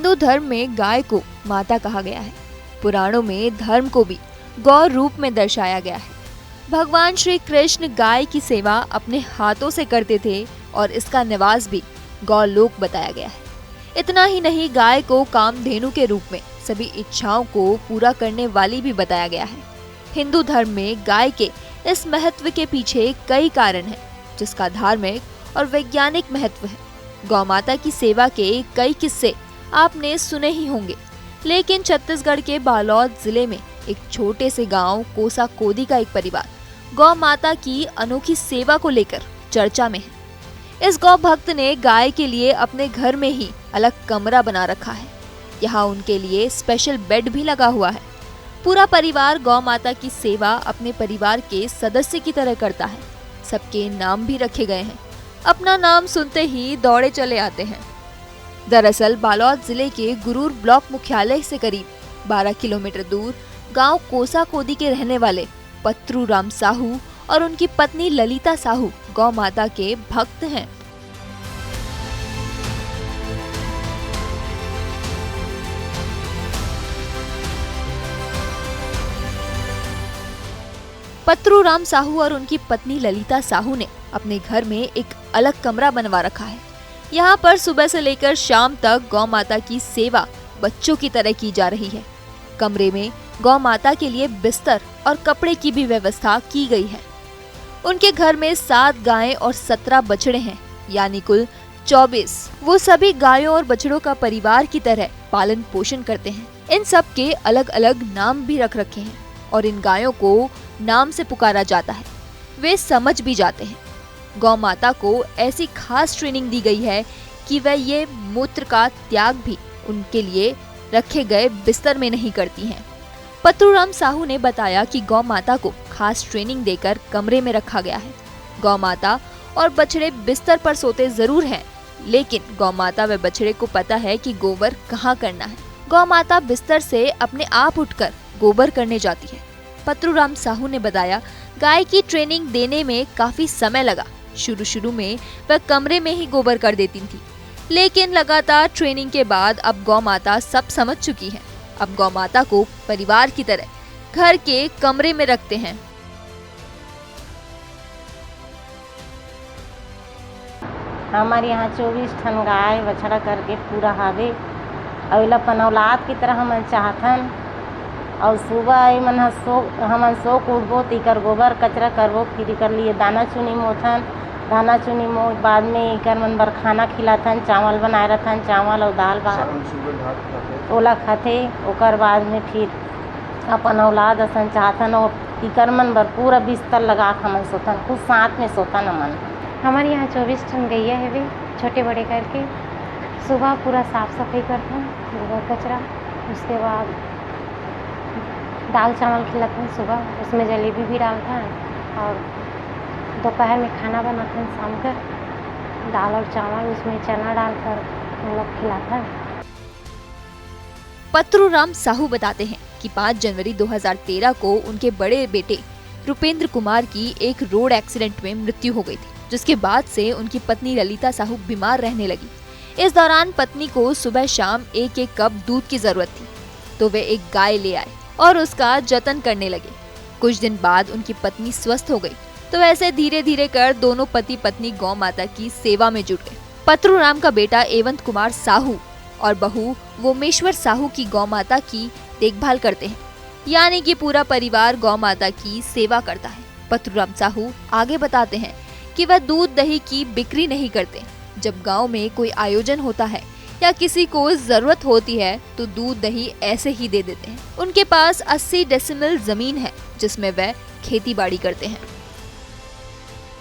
हिंदू धर्म में गाय को माता कहा गया है। पुराणों में धर्म को भी गौ रूप में दर्शाया गया है। भगवान श्री कृष्ण गाय की सेवा अपने हाथों से करते थे और इसका निवास भी गौलोक बताया गया है। इतना ही नहीं, गाय को कामधेनु के रूप में सभी इच्छाओं को पूरा करने वाली भी बताया गया है। हिंदू धर्म में गाय के इस महत्व के पीछे कई कारण हैं, जिसका धार्मिक और वैज्ञानिक महत्व है। गौ माता की सेवा के कई किस्से आपने सुने ही होंगे, लेकिन छत्तीसगढ़ के बालोद जिले में एक छोटे से गांव कोसा कोदी का एक परिवार गौ माता की अनोखी सेवा को लेकर चर्चा में है। इस गौ भक्त ने गाय के लिए अपने घर में ही अलग कमरा बना रखा है। यहाँ उनके लिए स्पेशल बेड भी लगा हुआ है। पूरा परिवार गौ माता की सेवा अपने परिवार के सदस्य की तरह करता है। सबके नाम भी रखे गए हैं। अपना नाम सुनते ही दौड़े चले आते हैं। दरअसल बालोद जिले के गुरूर ब्लॉक मुख्यालय से करीब 12 किलोमीटर दूर गांव कोसा कोदी के रहने वाले पत्रू राम साहू और उनकी पत्नी ललिता साहू गौ माता के भक्त हैं। पत्रू राम साहू और उनकी पत्नी ललिता साहू ने अपने घर में एक अलग कमरा बनवा रखा है। यहाँ पर सुबह से लेकर शाम तक गौ माता की सेवा बच्चों की तरह की जा रही है। कमरे में गौ माता के लिए बिस्तर और कपड़े की भी व्यवस्था की गई है। उनके घर में 7 गायें और 17 बछड़े हैं, यानी कुल 24। वो सभी गायों और बछड़ों का परिवार की तरह पालन पोषण करते हैं। इन सब के अलग अलग नाम भी रख रखे हैं और इन गायों को नाम से पुकारा जाता है। वे समझ भी जाते हैं। गौ माता को ऐसी खास ट्रेनिंग दी गई है कि वह ये मूत्र का त्याग भी उनके लिए रखे गए बिस्तर में नहीं करती हैं। पत्रूराम साहू ने बताया कि गौ माता को खास ट्रेनिंग देकर कमरे में रखा गया है। गौ माता और बछड़े बिस्तर पर सोते जरूर हैं, लेकिन गौ माता व बछड़े को पता है कि गोबर कहाँ करना है। गौ माता बिस्तर से अपने आप उठकर गोबर करने जाती है। पत्रूराम साहू ने बताया, गाय की ट्रेनिंग देने में काफी समय लगा। शुरू में वह कमरे में ही गोबर कर देती थी, लेकिन लगातार ट्रेनिंग के बाद अब गौ माता सब समझ चुकी है। अब गौ माता को परिवार की तरह घर के कमरे में रखते हैं। हमारे यहाँ 24 ठन गाय बछड़ा करके पूरा हावे और अपन औलाद की तरह हम चाहथन। और सुबह हमन सो उठबो तिकर गोबर कचरा करबो, फिर कर लिए दाना चुनी मोथन। दाना चुनी मो बाद में इकर मन बर खाना खिलाथन, चावल बनाए रहथन, चावल और दाल भात ओला खाथे। ओकर बाद में फिर अपन औलाद असन चाहथन और इकर मन बर पूरा बिस्तर लगा हमन सोतन, खुद साथ में सोतन। हमन हमारे यहाँ 24 ठन गैया है, वे छोटे बड़े करके सुबह पूरा साफ सफाई करथन, गोबर कचरा। उसके बाद दाल चावल खिलाते सुबह, उसमें जलेबी भी डालते हैं। और दोपहर में खाना बनाते हैं, शाम का दाल और चावल उसमें चना डालकर हम लोग खिलाते हैं। पत्रूराम साहू बताते हैं कि 5 जनवरी 2013 को उनके बड़े बेटे रुपेंद्र कुमार की एक रोड एक्सीडेंट में मृत्यु हो गई थी, जिसके बाद से उनकी पत्नी ललिता साहू बीमार रहने लगी। इस दौरान पत्नी को सुबह शाम एक कप दूध की जरूरत थी, तो वे एक गाय ले आए और उसका जतन करने लगे। कुछ दिन बाद उनकी पत्नी स्वस्थ हो गई, तो ऐसे धीरे धीरे कर दोनों पति पत्नी गौ माता की सेवा में जुट गए। पत्रूराम का बेटा एवंत कुमार साहू और बहू वोमेश्वर साहू की गौ माता की देखभाल करते हैं, यानी कि पूरा परिवार गौ माता की सेवा करता है। पत्रूराम साहू आगे बताते हैं कि वह दूध दही की बिक्री नहीं करते। जब गांव में कोई आयोजन होता है या किसी को जरूरत होती है तो दूध दही ऐसे ही दे देते हैं। उनके पास 80 डेसिमल जमीन है, जिसमें वह खेती बाड़ी करते हैं।